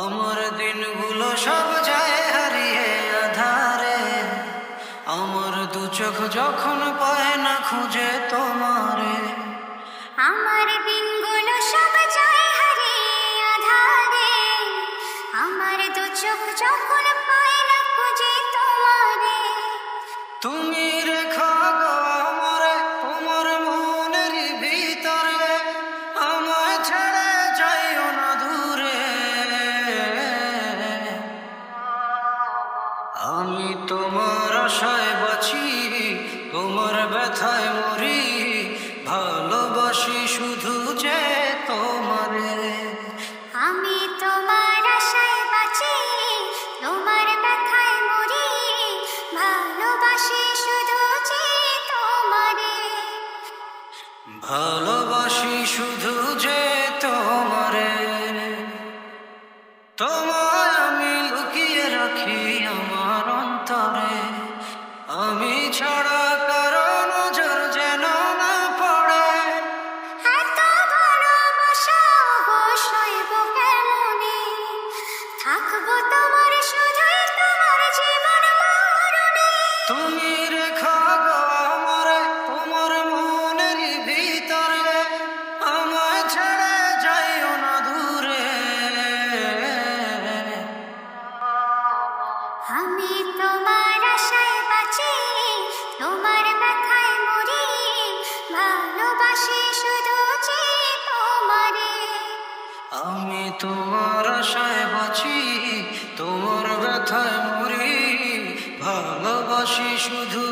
আমার দিনগুলো সব যায় হারিয়ে আধারে, আমার দু চোখ যখন পায় না খুঁজে তোমারে। আমার দিনগুলো সব যায় হারিয়ে আঁধারে, আমার দু চোখ যখন পায় না খুঁজে তোমারে। তুমি রেখো গো আমারে তোমার মনের ভিতরে, আমায় ছেড়ে যাইও না দূরে। আমি তোমার আশায় বাঁচি, তোমার ব্যথায় মরি, ভালোবাসি শুধু যে তোমারে। আমি তোমার আশায় বাঁচি, তোমার ব্যথায় মরি, ভালোবাসি শুধু যে তোমারে। ভালোবাসি শুধু যে তোমারে। তোমায় আমি লুকিয়ে রাখি আমার অন্তরে, আমি ছাড়া কারো নজর যেন না পড়ে। এত ভালোবাসা অবশ্যই বুকে মনে, থাকবো তোমার শুধুই তোমার জীবন মরণে। তুমি রেখো গো আমারে তোমার মনের ভিতরে, আমায় ছেড়ে যাইও না দূরে। আমি তোমার আশায় বাঁচি, তোমার ব্যথায় মরি, ভালোবাসি শুধু যে তোমারে। আমি তোমার আশায় বাঁচি, তোমার ব্যথায় মরি, ভালোবাসি শুধু